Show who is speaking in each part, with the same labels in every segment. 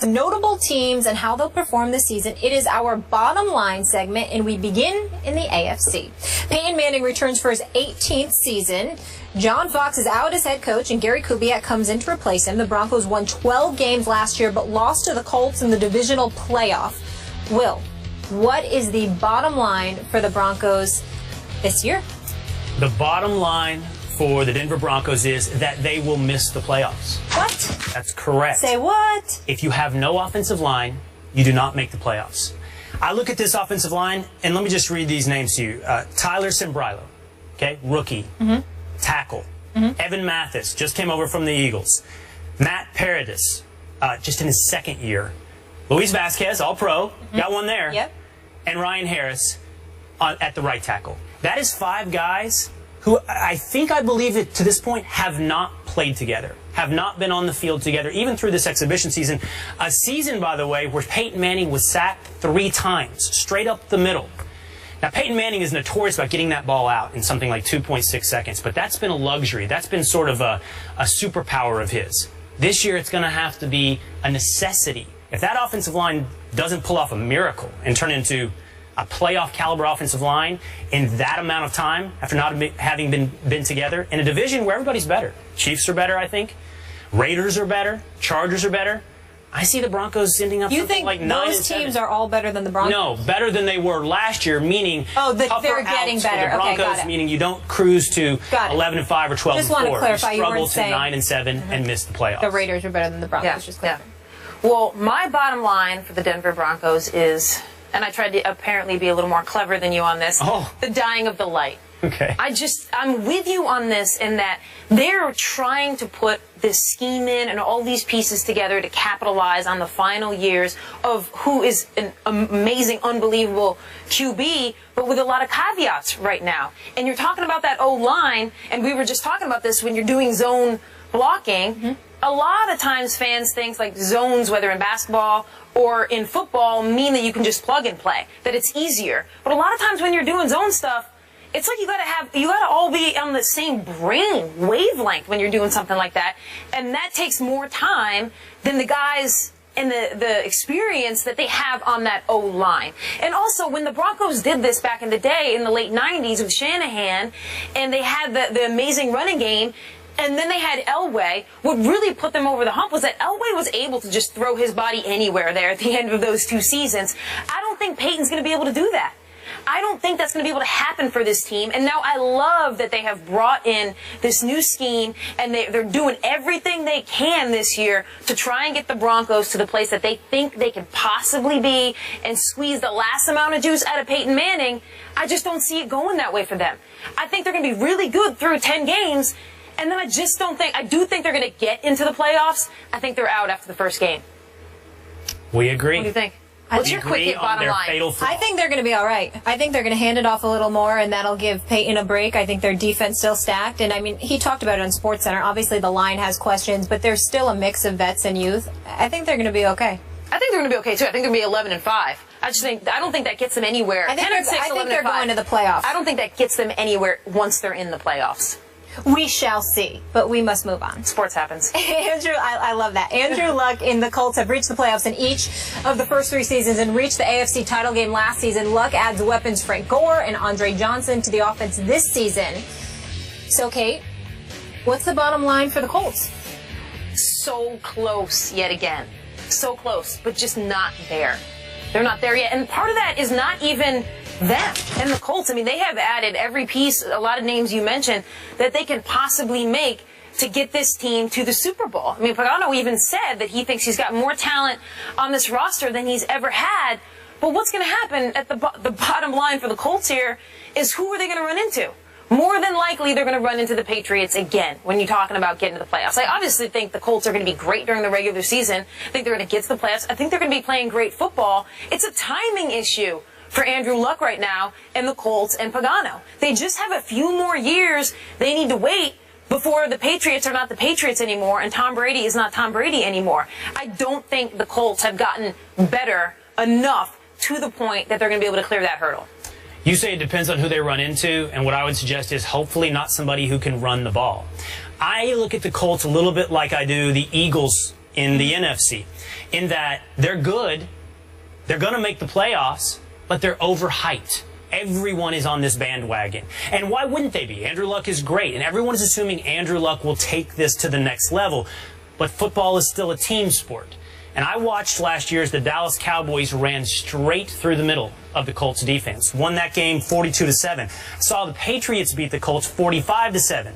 Speaker 1: Notable teams and how they'll perform this season. It is our bottom line segment, and we begin in the AFC. Peyton Manning returns for his 18th season. John Fox is out as head coach, and Gary Kubiak comes in to replace him. The Broncos won 12 games last year, but lost to the Colts in the divisional playoff. Will, what is the bottom line for the Broncos this year?
Speaker 2: The bottom line for the Denver Broncos is that they will miss the playoffs.
Speaker 1: What?
Speaker 2: That's correct.
Speaker 1: Say what?
Speaker 2: If you have no offensive line, you do not make the playoffs. I look at this offensive line, and let me just read these names to you. Tyler Sembrilo, okay, rookie, tackle. Evan Mathis just came over from the Eagles. Matt Paradis, just in his second year. Luis Vasquez, all-pro, got one there.
Speaker 1: Yep.
Speaker 2: And Ryan Harris at the right tackle. That is 5 guys who I believe that to this point have not played together, have not been on the field together, even through this exhibition season. A season, by the way, where Peyton Manning was sacked 3 times, straight up the middle. Now, Peyton Manning is notorious about getting that ball out in something like 2.6 seconds, but that's been a luxury. That's been sort of a superpower of his. This year, it's going to have to be a necessity. If that offensive line doesn't pull off a miracle and turn into a playoff caliber offensive line in that amount of time after not having been together in a division where everybody's better. Chiefs are better, I think. Raiders are better. Chargers are better. I see the Broncos ending up something like 9 and 7.
Speaker 1: You think those teams are all better than the Broncos?
Speaker 2: No, better than they were last year, meaning
Speaker 1: they're getting better.
Speaker 2: The Broncos,
Speaker 1: okay, got it.
Speaker 2: Meaning you don't cruise to 11 and 5 or 12
Speaker 1: just
Speaker 2: and 4.
Speaker 1: Want to clarify,
Speaker 2: you struggle
Speaker 1: weren't
Speaker 2: to
Speaker 1: saying
Speaker 2: 9 and 7 and miss the playoffs.
Speaker 1: The Raiders are better than the Broncos. Just clear.
Speaker 3: Well, my bottom line for the Denver Broncos is, and I tried to apparently be a little more clever than you on this, the dying of the light.
Speaker 2: Okay.
Speaker 3: I'm with you on this in that they're trying to put this scheme in and all these pieces together to capitalize on the final years of who is an amazing, unbelievable QB, but with a lot of caveats right now. And you're talking about that O-line, and we were just talking about this when you're doing zone blocking. A lot of times fans think like zones, whether in basketball or in football, mean that you can just plug and play, that it's easier. But a lot of times when you're doing zone stuff, it's like you gotta all be on the same brain wavelength when you're doing something like that. And that takes more time than the guys and the experience that they have on that O-line. And also, when the Broncos did this back in the day, in the late 90s with Shanahan, and they had the amazing running game, and then they had Elway, what really put them over the hump was that Elway was able to just throw his body anywhere there at the end of those 2 seasons. I don't think Peyton's going to be able to do that. I don't think that's going to be able to happen for this team. And now I love that they have brought in this new scheme, and they're doing everything they can this year to try and get the Broncos to the place that they think they can possibly be and squeeze the last amount of juice out of Peyton Manning. I just don't see it going that way for them. I think they're going to be really good through 10 games. And then I do think they're going to get into the playoffs. I think they're out after the first game.
Speaker 2: We agree.
Speaker 3: What do you think? What's your quick hit bottom line?
Speaker 1: I think they're going to be all right. I think they're going to hand it off a little more, and that'll give Peyton a break. I think their defense still stacked. And, I mean, he talked about it on SportsCenter. Obviously, the line has questions, but there's still a mix of vets and youth. I think they're going to be okay.
Speaker 3: I think they're going to be okay, too. I think they're going to be 11 and 5. I don't think that gets them anywhere.
Speaker 1: I think they're going to the playoffs.
Speaker 3: I don't think that gets them anywhere once they're in the playoffs.
Speaker 1: We shall see, but we must move on.
Speaker 3: Sports happens.
Speaker 1: Andrew, I love that. Andrew Luck and the Colts have reached the playoffs in each of the first 3 seasons and reached the AFC title game last season. Luck adds weapons Frank Gore and Andre Johnson to the offense this season. So, Kate, what's the bottom line for the Colts?
Speaker 3: So close yet again. So close, but just not there. They're not there yet. And part of that is not even them and the Colts. I mean, they have added every piece, a lot of names you mentioned, that they can possibly make to get this team to the Super Bowl. I mean, Pagano even said that he thinks he's got more talent on this roster than he's ever had. But what's going to happen at the bottom line for the Colts here is who are they going to run into? More than likely, they're going to run into the Patriots again when you're talking about getting to the playoffs. I obviously think the Colts are going to be great during the regular season. I think they're going to get to the playoffs. I think they're going to be playing great football. It's a timing issue for Andrew Luck right now and the Colts and Pagano. They just have a few more years they need to wait before the Patriots are not the Patriots anymore and Tom Brady is not Tom Brady anymore. I don't think the Colts have gotten better enough to the point that they're going to be able to clear that hurdle.
Speaker 2: You say it depends on who they run into, and what I would suggest is hopefully not somebody who can run the ball. I look at the Colts a little bit like I do the Eagles in the NFC, in that they're good, they're going to make the playoffs, but they're overhyped. Everyone is on this bandwagon. And why wouldn't they be? Andrew Luck is great, and everyone is assuming Andrew Luck will take this to the next level. But football is still a team sport. And I watched last year as the Dallas Cowboys ran straight through the middle of the Colts defense. Won that game 42-7. Saw the Patriots beat the Colts 45-7.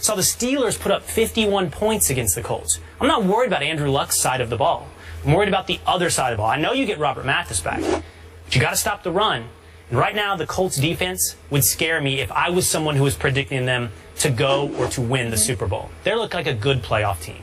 Speaker 2: Saw the Steelers put up 51 points against the Colts. I'm not worried about Andrew Luck's side of the ball. I'm worried about the other side of the ball. I know you get Robert Mathis back, but you got to stop the run. And right now, the Colts defense would scare me if I was someone who was predicting them to go or to win the Super Bowl. They look like a good playoff team.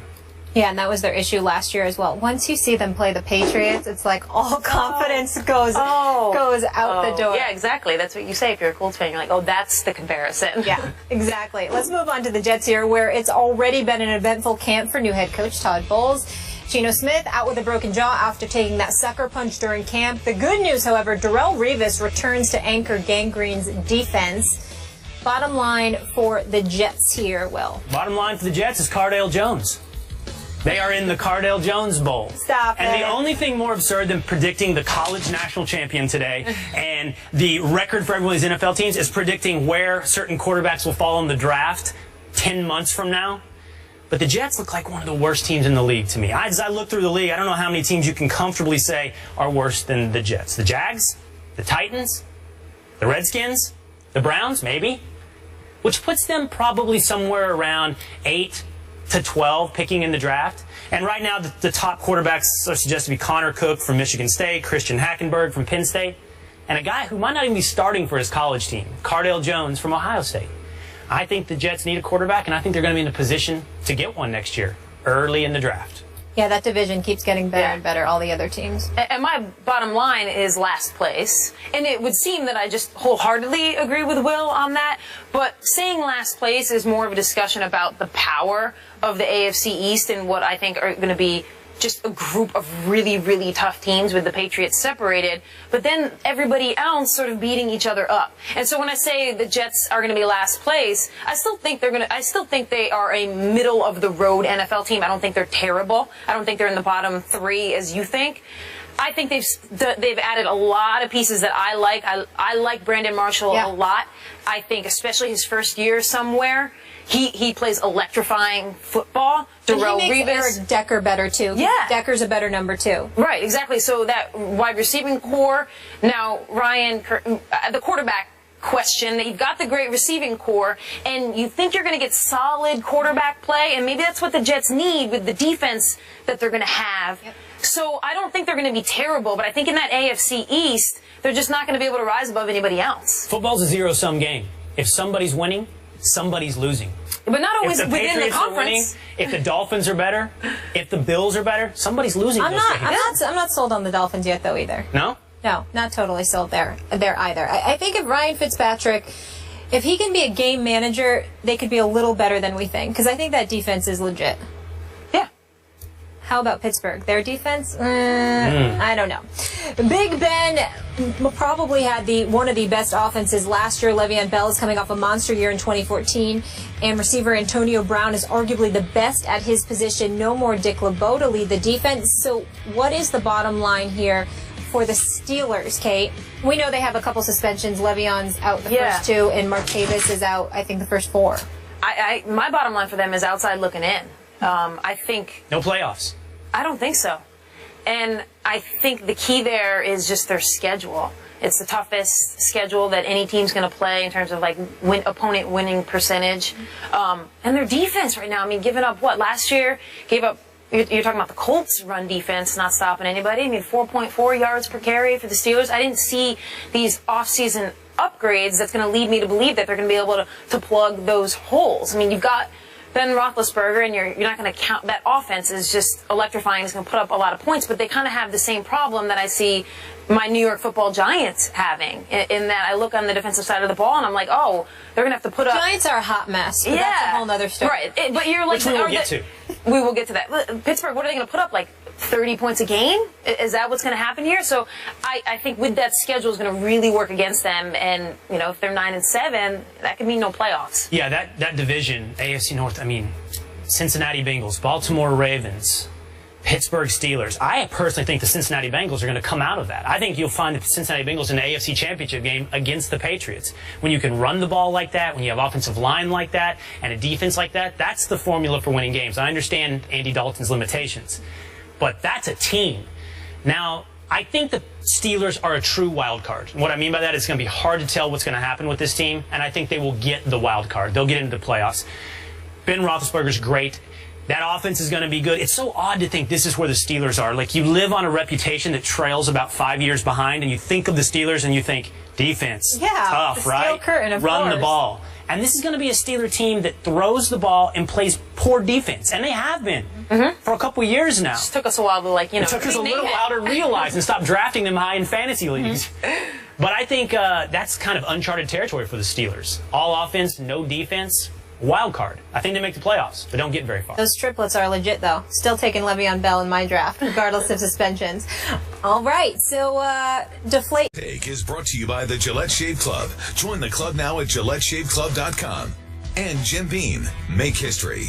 Speaker 1: Yeah, and that was their issue last year as well. Once you see them play the Patriots, it's like all confidence goes out the door.
Speaker 3: Yeah, exactly. That's what you say if you're a Colts fan. You're like, oh, that's the comparison.
Speaker 1: Yeah, exactly. Let's move on to the Jets here, where it's already been an eventful camp for new head coach Todd Bowles. Geno Smith out with a broken jaw after taking that sucker punch during camp. The good news, however, Darrelle Revis returns to anchor Gangrene's defense. Bottom line for the Jets here, Will.
Speaker 2: Bottom line for the Jets is Cardale Jones. They are in the Cardale Jones Bowl.
Speaker 1: Stop
Speaker 2: And
Speaker 1: it.
Speaker 2: the only thing more absurd than predicting the college national champion today and the record for every one of these NFL teams is predicting where certain quarterbacks will fall in the draft 10 months from now. But the Jets look like one of the worst teams in the league to me. As I look through the league, I don't know how many teams you can comfortably say are worse than the Jets. The Jags, the Titans, the Redskins, the Browns, maybe, which puts them probably somewhere around 8 to 12 picking in the draft. And right now, the top quarterbacks are suggested to be Connor Cook from Michigan State, Christian Hackenberg from Penn State, and a guy who might not even be starting for his college team, Cardale Jones from Ohio State. I think the Jets need a quarterback, and I think they're going to be in a position to get one next year, early in the draft.
Speaker 1: Yeah, that division keeps getting better and better, all the other teams.
Speaker 3: And my bottom line is last place. And it would seem that I just wholeheartedly agree with Will on that. But saying last place is more of a discussion about the power of the AFC East and what I think are going to be just a group of really, really tough teams with the Patriots separated, but then everybody else sort of beating each other up. And so when I say the Jets are going to be last place, I still think they are a middle of the road NFL team. I don't think they're terrible. I don't think they're in the bottom three as you think. I think they've added a lot of pieces that I like. I like Brandon Marshall a lot. I think especially his first year somewhere, he plays electrifying football.
Speaker 1: Darrelle Revis, Eric Decker better too.
Speaker 3: Yeah,
Speaker 1: Decker's a better number 2.
Speaker 3: Right, exactly. So that wide receiving core. Now Ryan, the quarterback question. You've got the great receiving core, and you think you're going to get solid quarterback play, and maybe that's what the Jets need with the defense that they're going to have. Yep. So I don't think they're going to be terrible, but I think in that AFC East, they're just not going to be able to rise above anybody else.
Speaker 2: Football's a zero-sum game. If somebody's winning, somebody's losing.
Speaker 3: But not always
Speaker 2: if the
Speaker 3: within
Speaker 2: Patriots
Speaker 3: the conference.
Speaker 2: Are winning, if the Dolphins are better, if the Bills are better, somebody's losing.
Speaker 1: I'm not sold on the Dolphins yet, though, either.
Speaker 2: No?
Speaker 1: No, not totally sold there either. I think if Ryan Fitzpatrick, if he can be a game manager, they could be a little better than we think, because I think that defense is legit.
Speaker 3: Yeah.
Speaker 1: How about Pittsburgh? Their defense? I don't know. Big Ben probably had one of the best offenses last year. Le'Veon Bell is coming off a monster year in 2014, and receiver Antonio Brown is arguably the best at his position. No more Dick LeBeau to lead the defense. So what is the bottom line here for the Steelers, Kate? We know they have a couple suspensions. Le'Veon's out the first 2, and Martavis is out, I think, the first 4.
Speaker 3: My bottom line for them is outside looking in. I think...
Speaker 2: No playoffs.
Speaker 3: I don't think so. And I think the key there is just their schedule. It's the toughest schedule that any team's going to play in terms of like opponent winning percentage. And their defense right now, I mean, giving up what? Last year, gave up... You're talking about the Colts' run defense not stopping anybody. I mean, 4.4 yards per carry for the Steelers. I didn't see these offseason upgrades that's going to lead me to believe that they're going to be able to plug those holes. I mean, you've got Ben Roethlisberger, and you're not going to count that offense is just electrifying. It's going to put up a lot of points, but they kind of have the same problem that I see my New York Football Giants having, in that I look on the defensive side of the ball and I'm like, oh, they're going to have to put up...
Speaker 1: Giants are a hot mess. But that's a whole other story.
Speaker 3: Right, but you're like...
Speaker 2: Which we will get to.
Speaker 3: We will get to that. Pittsburgh, what are they going to put up, like 30 points a game? Is that what's going to happen here? So I think with that schedule is going to really work against them, and you know, if they're 9-7, that could mean no playoffs.
Speaker 2: Yeah, that division, AFC North, I mean, Cincinnati Bengals, Baltimore Ravens, Pittsburgh Steelers. I personally think the Cincinnati Bengals are going to come out of that. I think you'll find the Cincinnati Bengals in the AFC Championship game against the Patriots. When you can run the ball like that, when you have offensive line like that, and a defense like that, that's the formula for winning games. I understand Andy Dalton's limitations, but that's a team. Now, I think the Steelers are a true wild card. What I mean by that is it's going to be hard to tell what's going to happen with this team, and I think they will get the wild card. They'll get into the playoffs. Ben Roethlisberger's great. That offense is going to be good. It's so odd to think this is where the Steelers are. Like, you live on a reputation that trails about 5 years behind, and you think of the Steelers and you think, defense, tough,
Speaker 1: the
Speaker 2: right?
Speaker 1: steel curtain, of
Speaker 2: Run
Speaker 1: course.
Speaker 2: the ball. And this is going to be a Steeler team that throws the ball and plays poor defense. And they have been for a couple years now.
Speaker 3: It just took us a while to,
Speaker 2: It took us a little while to realize and stop drafting them high in fantasy leagues. But I think that's kind of uncharted territory for the Steelers. All offense, no defense. Wild card. I think they make the playoffs, but don't get very far.
Speaker 1: Those triplets are legit, though. Still taking Le'Veon Bell in my draft, regardless of suspensions. All right, so deflate.
Speaker 4: Take is brought to you by the Gillette Shave Club. Join the club now at GilletteShaveClub.com. And Jim Beam. Make history.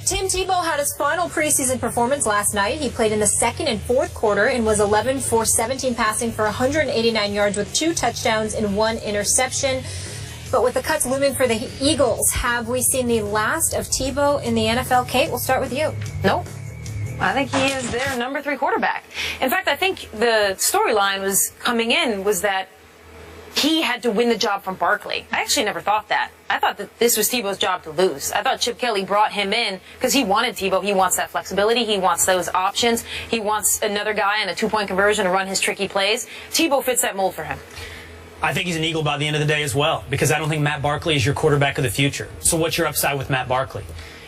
Speaker 1: Tim Tebow had his final preseason performance last night. He played in the second and fourth quarter and was 11 for 17 passing for 189 yards with 2 touchdowns and 1 interception. But with the cuts looming for the Eagles, have we seen the last of Tebow in the NFL? Kate, we'll start with you.
Speaker 3: Nope. I think he is their number 3 quarterback. In fact, I think the storyline was coming in was that he had to win the job from Barkley. I actually never thought that. I thought that this was Tebow's job to lose. I thought Chip Kelly brought him in because he wanted Tebow. He wants that flexibility. He wants those options. He wants another guy in a 2-point conversion to run his tricky plays. Tebow fits that mold for him.
Speaker 2: I think he's an Eagle by the end of the day as well, because I don't think Matt Barkley is your quarterback of the future. So what's your upside with Matt Barkley?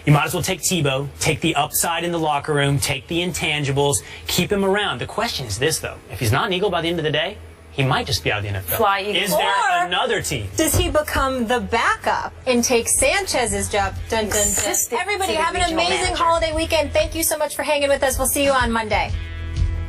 Speaker 2: You might as well take Tebow, take the upside in the locker room, take the intangibles, keep him around. The question is this, though. If he's not an Eagle by the end of the day, he might just be out of the NFL.
Speaker 3: Fly Eagle.
Speaker 2: Is there another team?
Speaker 1: Does he become the backup and take Sanchez's job? Dun, dun, dun. Everybody have an amazing holiday weekend. Thank you so much for hanging with us. We'll see you on Monday.